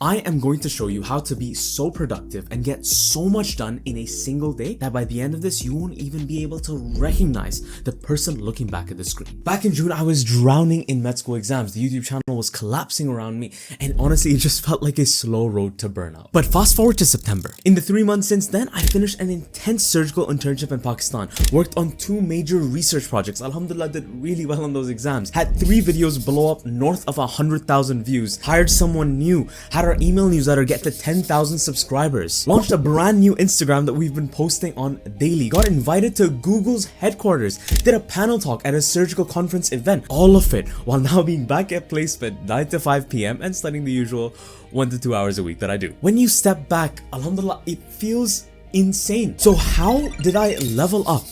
I am going to show you how to be so productive and get so much done in a single day that by the end of this, you won't even be able to recognize the person looking back at the screen. Back in June, I was drowning in med school exams. The YouTube channel was collapsing around me, and honestly, it just felt like a slow road to burnout. But fast forward to September. In the 3 months since then, I finished an intense surgical internship in Pakistan, worked on 2 major research projects, alhamdulillah did really well on those exams, had 3 videos blow up north of 100,000 views, hired someone new, had our email newsletter get to 10,000 subscribers, launched a brand new Instagram that we've been posting on daily, got invited to Google's headquarters, did a panel talk at a surgical conference event, all of it while now being back at placement 9 to 5 p.m. and studying the usual 1 to 2 hours a week that I do. When you step back, alhamdulillah, it feels insane. So how did I level up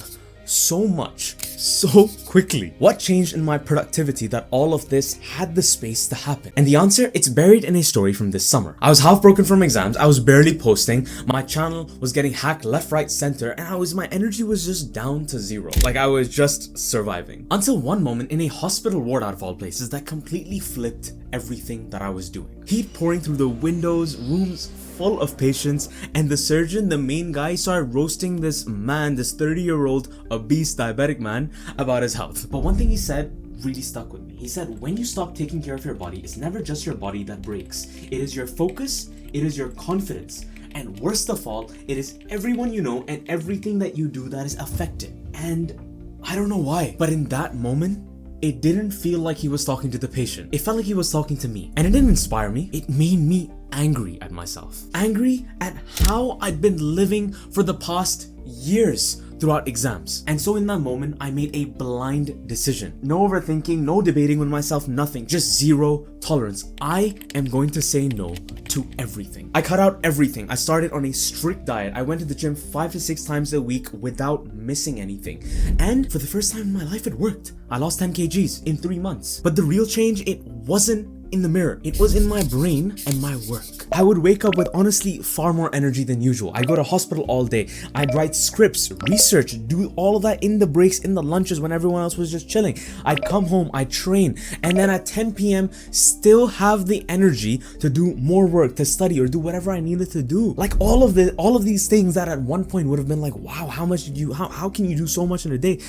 so much so quickly? What changed in my productivity that all of this had the space to happen? And the answer, it's buried in a story from this summer. I was half broken from exams, I was barely posting, my channel was getting hacked left, right, center, and my energy was just down to 0. Like I was just surviving. Until one moment in a hospital ward out of all places that completely flipped everything that I was doing. Heat pouring through the windows, rooms full of patients, and the surgeon, the main guy, started roasting this man, this 30-year-old obese diabetic man, about his health. But one thing he said really stuck with me. He said, when you stop taking care of your body, it's never just your body that breaks. It is your focus, it is your confidence, and worst of all, it is everyone you know and everything that you do that is affected. And I don't know why, but in that moment, it didn't feel like he was talking to the patient. It felt like he was talking to me. And it didn't inspire me. It made me angry at myself. Angry at how I'd been living for the past years throughout exams. And so in that moment, I made a blind decision. No overthinking, no debating with myself, nothing. Just 0 tolerance. I am going to say no to everything. I cut out everything. I started on a strict diet. I went to the gym 5 to 6 times a week without missing anything. And for the first time in my life, it worked. I lost 10 kgs in 3 months. But the real change, it wasn't in the mirror. It was in my brain and my work. I would wake up with honestly far more energy than usual. I'd go to hospital all day. I'd write scripts, research, do all of that in the breaks, in the lunches when everyone else was just chilling. I'd come home, I'd train, and then at 10 p.m. still have the energy to do more work, to study, or do whatever I needed to do. Like all of these things that at one point would have been like, wow, how can you do so much in a day,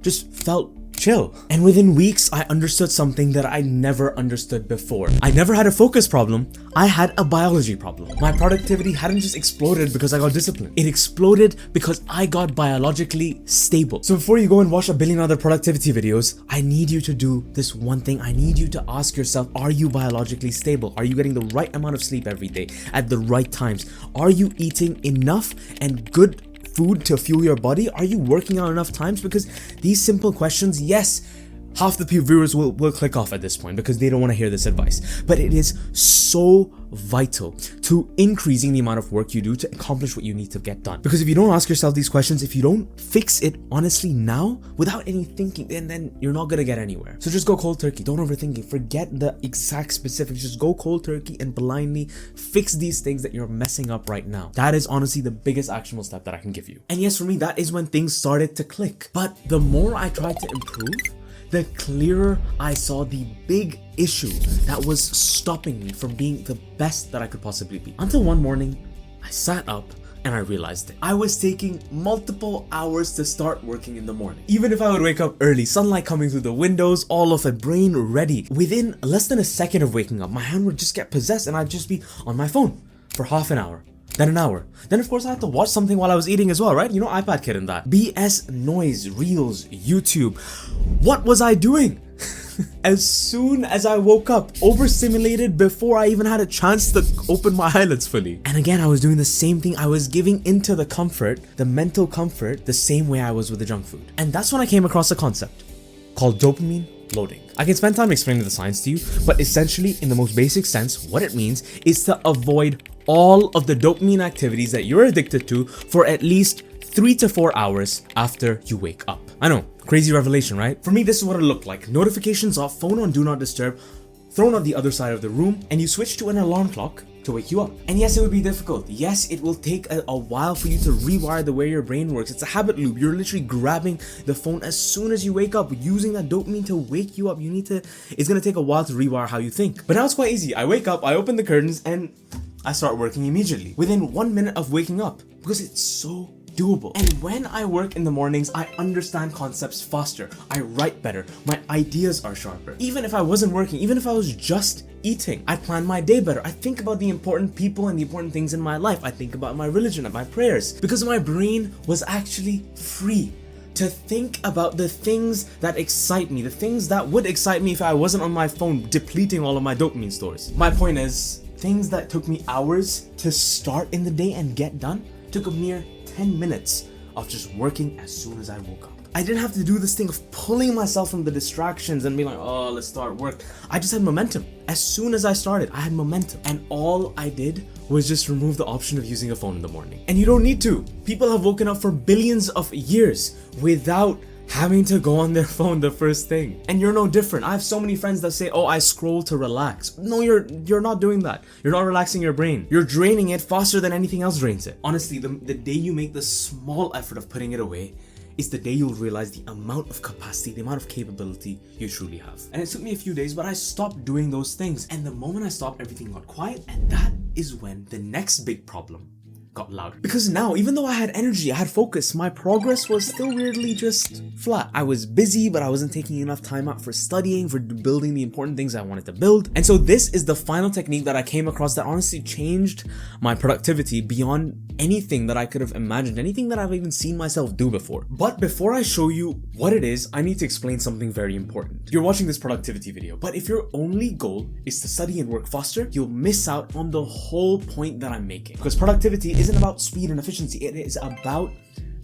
just felt chill. And within weeks, I understood something that I never understood before. I never had a focus problem, I had a biology problem. My productivity hadn't just exploded because I got disciplined. It exploded because I got biologically stable. So before you go and watch a billion other productivity videos, I need you to do this one thing. I need you to ask yourself, are you biologically stable? Are you getting the right amount of sleep every day at the right times? Are you eating enough and good food to fuel your body? Are you working out enough times? Because these simple questions, yes, half the viewers will click off at this point because they don't want to hear this advice, but it is so vital to increasing the amount of work you do to accomplish what you need to get done. Because if you don't ask yourself these questions, if you don't fix it honestly now without any thinking, then you're not gonna get anywhere. So just go cold turkey. Don't overthink it. Forget the exact specifics. Just go cold turkey and blindly fix these things that you're messing up right now. That is honestly the biggest actionable step that I can give you. And yes, for me, that is when things started to click. But the more I tried to improve, the clearer I saw the big issue that was stopping me from being the best that I could possibly be. Until one morning, I sat up and I realized it. I was taking multiple hours to start working in the morning. Even if I would wake up early, sunlight coming through the windows, all of it, brain ready. Within less than a second of waking up, my hand would just get possessed and I'd just be on my phone for half an hour. Then an hour. Then of course I had to watch something while I was eating as well, right? You know, iPad kid and that. BS noise, reels, YouTube. What was I doing? As soon as I woke up, overstimulated before I even had a chance to open my eyelids fully. And again, I was doing the same thing. I was giving into the comfort, the mental comfort, the same way I was with the junk food. And that's when I came across a concept called dopamine loading. I can spend time explaining the science to you, but essentially in the most basic sense, what it means is to avoid all of the dopamine activities that you're addicted to for at least 3 to 4 hours after you wake up. I know, crazy revelation, right? For me, this is what it looked like. Notifications off, phone on do not disturb, thrown on the other side of the room, and you switch to an alarm clock to wake you up. And yes, it would be difficult. Yes, it will take a while for you to rewire the way your brain works. It's a habit loop. You're literally grabbing the phone as soon as you wake up, using that dopamine to wake you up. It's gonna take a while to rewire how you think. But now it's quite easy. I wake up, I open the curtains, and I start working immediately. Within 1 minute of waking up. Because it's so doable. And when I work in the mornings, I understand concepts faster. I write better. My ideas are sharper. Even if I wasn't working, even if I was just eating, I plan my day better. I think about the important people and the important things in my life. I think about my religion and my prayers. Because my brain was actually free to think about the things that excite me, the things that would excite me if I wasn't on my phone depleting all of my dopamine stores. My point is, things that took me hours to start in the day and get done took a mere 10 minutes of just working as soon as I woke up. I didn't have to do this thing of pulling myself from the distractions and being like, oh, let's start work. I just had momentum. As soon as I started, I had momentum. And all I did was just remove the option of using a phone in the morning. And you don't need to. People have woken up for billions of years without having to go on their phone the first thing. And you're no different. I have so many friends that say, oh, I scroll to relax. No, you're not doing that. You're not relaxing your brain. You're draining it faster than anything else drains it. Honestly, the day you make the small effort of putting it away is the day you'll realize the amount of capacity, the amount of capability you truly have. And it took me a few days, but I stopped doing those things. And the moment I stopped, everything got quiet. And that is when the next big problem got louder. Because now, even though I had energy, I had focus, my progress was still weirdly just flat. I was busy, but I wasn't taking enough time out for studying, for building the important things I wanted to build. And so this is the final technique that I came across that honestly changed my productivity beyond anything that I could have imagined, anything that I've even seen myself do before. But before I show you what it is, I need to explain something very important. You're watching this productivity video, but if your only goal is to study and work faster, you'll miss out on the whole point that I'm making. Because productivity isn't about speed and efficiency, it is about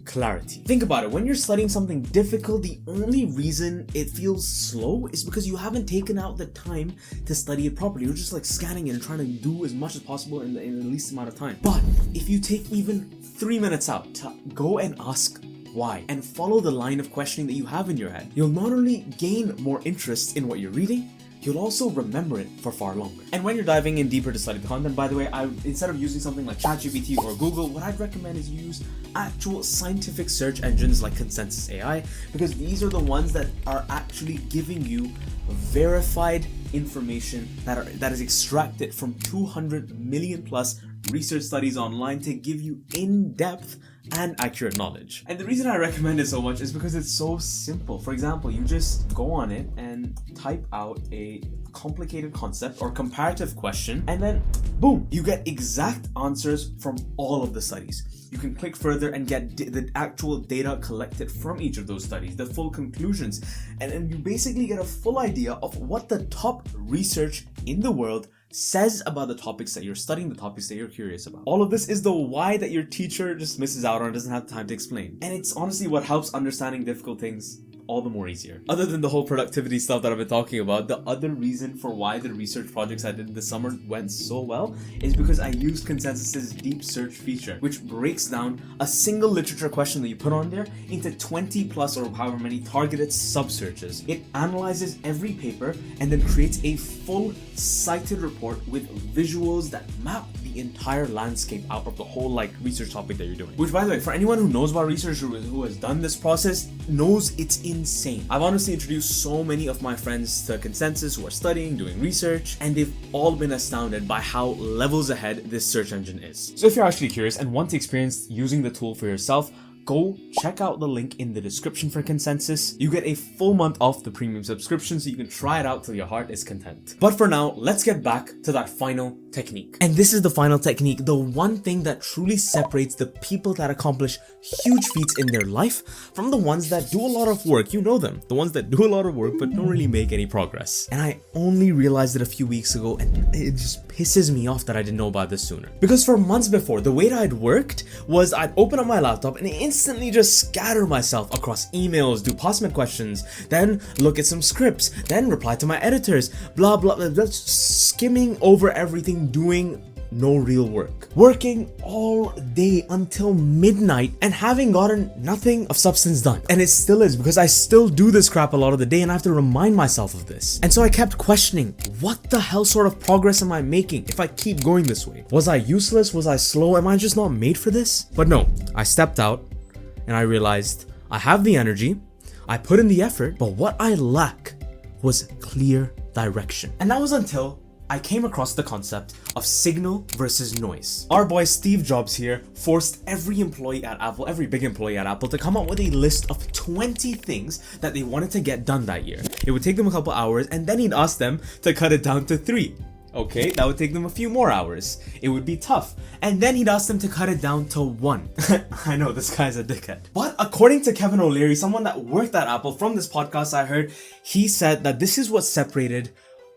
clarity. Think about it. When you're studying something difficult, the only reason it feels slow is because you haven't taken out the time to study it properly. You're just like scanning it and trying to do as much as possible in the least amount of time. But if you take even 3 minutes out to go and ask why and follow the line of questioning that you have in your head, you'll not only gain more interest in what you're reading, you'll also remember it for far longer. And when you're diving in deeper to study the content, by the way, instead of using something like ChatGPT or Google, what I'd recommend is you use actual scientific search engines like Consensus AI, because these are the ones that are actually giving you verified information that is extracted from 200 million plus research studies online to give you in-depth and accurate knowledge. And the reason I recommend it so much is because it's so simple. For example, you just go on it and type out a complicated concept or comparative question, and then boom, you get exact answers from all of the studies. You can click further and get the actual data collected from each of those studies, the full conclusions, and then you basically get a full idea of what the top research in the world says about the topics that you're studying, the topics that you're curious about. All of this is the why that your teacher just misses out on and doesn't have time to explain. And it's honestly what helps understanding difficult things all the more easier. Other than the whole productivity stuff that I've been talking about, the other reason for why the research projects I did this summer went so well is because I used Consensus's deep search feature, which breaks down a single literature question that you put on there into 20 plus or however many targeted sub-searches. It analyzes every paper and then creates a full cited report with visuals that map the entire landscape out of the whole research topic that you're doing. Which, by the way, for anyone who knows about research or who has done this process, knows it's insane. I've honestly introduced so many of my friends to Consensus who are studying, doing research, and they've all been astounded by how levels ahead this search engine is. So if you're actually curious and want to experience using the tool for yourself, go check out the link in the description for Consensus. You get a full month off the premium subscription so you can try it out till your heart is content. But for now, let's get back to that final technique. And this is the final technique, the one thing that truly separates the people that accomplish huge feats in their life from the ones that do a lot of work. You know them, the ones that do a lot of work but don't really make any progress. And I only realized it a few weeks ago, and it just pisses me off that I didn't know about this sooner. Because for months before, the way that I'd worked was I'd open up my laptop and instantly just scatter myself across emails, do past questions, then look at some scripts, then reply to my editors, blah blah blah, just skimming over everything, doing no real work. Working all day until midnight and having gotten nothing of substance done. And it still is, because I still do this crap a lot of the day and I have to remind myself of this. And so I kept questioning, what the hell sort of progress am I making if I keep going this way? Was I useless? Was I slow? Am I just not made for this? But no, I stepped out and I realized I have the energy, I put in the effort, but what I lack was clear direction. And that was until I came across the concept of signal versus noise. Our boy Steve Jobs here forced every employee at Apple, every big employee at Apple, to come up with a list of 20 things that they wanted to get done that year. It would take them a couple hours, and then he'd ask them to cut it down to 3. Okay, that would take them a few more hours. It would be tough. And then he'd ask them to cut it down to 1. I know, this guy's a dickhead. But according to Kevin O'Leary, someone that worked at Apple, from this podcast I heard, he said that this is what separated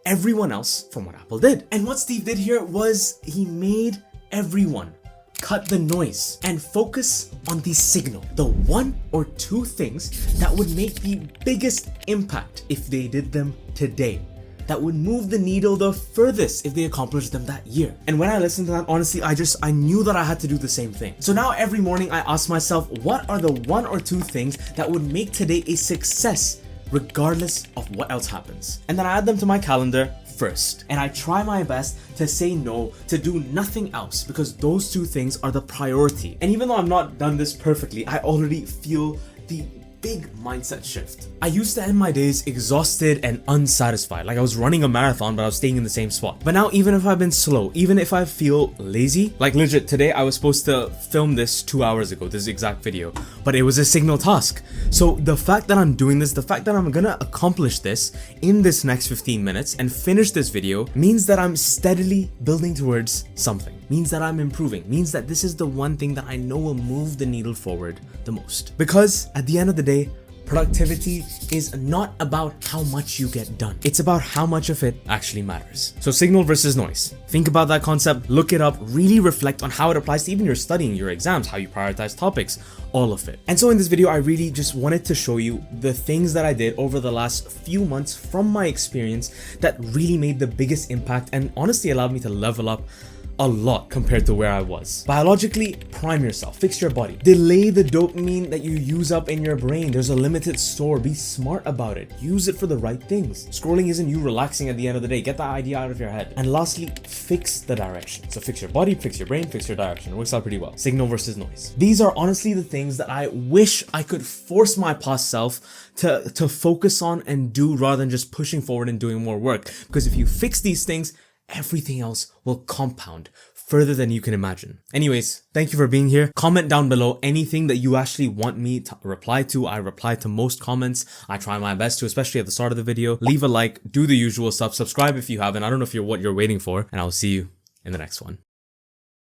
everyone else from what Apple did. And what Steve did here was he made everyone cut the noise and focus on the signal, the 1 or 2 things that would make the biggest impact if they did them today, that would move the needle the furthest if they accomplished them that year. And when I listened to that, honestly, I knew that I had to do the same thing. So now every morning I ask myself, what are the 1 or 2 things that would make today a success regardless of what else happens? And then I add them to my calendar first. And I try my best to say no, to do nothing else, because those 2 things are the priority. And even though I've not done this perfectly, I already feel the big mindset shift. I used to end my days exhausted and unsatisfied, like I was running a marathon but I was staying in the same spot. But now, even if I've been slow, even if I feel lazy, like legit today I was supposed to film this 2 hours ago, this exact video, but it was a signal task. So the fact that I'm doing this, the fact that I'm gonna accomplish this in this next 15 minutes and finish this video, means that I'm steadily building towards something, means that I'm improving, means that this is the one thing that I know will move the needle forward the most. Because at the end of the day, productivity is not about how much you get done. It's about how much of it actually matters. So signal versus noise. Think about that concept, look it up, really reflect on how it applies to even your studying, your exams, how you prioritize topics, all of it. And so in this video, I really just wanted to show you the things that I did over the last few months from my experience that really made the biggest impact and honestly allowed me to level up a lot compared to where I was. Biologically, prime yourself, fix your body. Delay the dopamine that you use up in your brain. There's a limited store, be smart about it. Use it for the right things. Scrolling isn't you relaxing at the end of the day. Get that idea out of your head. And lastly, fix the direction. So fix your body, fix your brain, fix your direction. It works out pretty well. Signal versus noise. These are honestly the things that I wish I could force my past self to focus on and do, rather than just pushing forward and doing more work. Because if you fix these things, everything else will compound further than you can imagine. Anyways, thank you for being here. Comment down below anything that you actually want me to reply to. I reply to most comments. I try my best to, especially at the start of the video. Leave a like, do the usual stuff, subscribe if you haven't. I don't know if you're what you're waiting for, and I'll see you in the next one.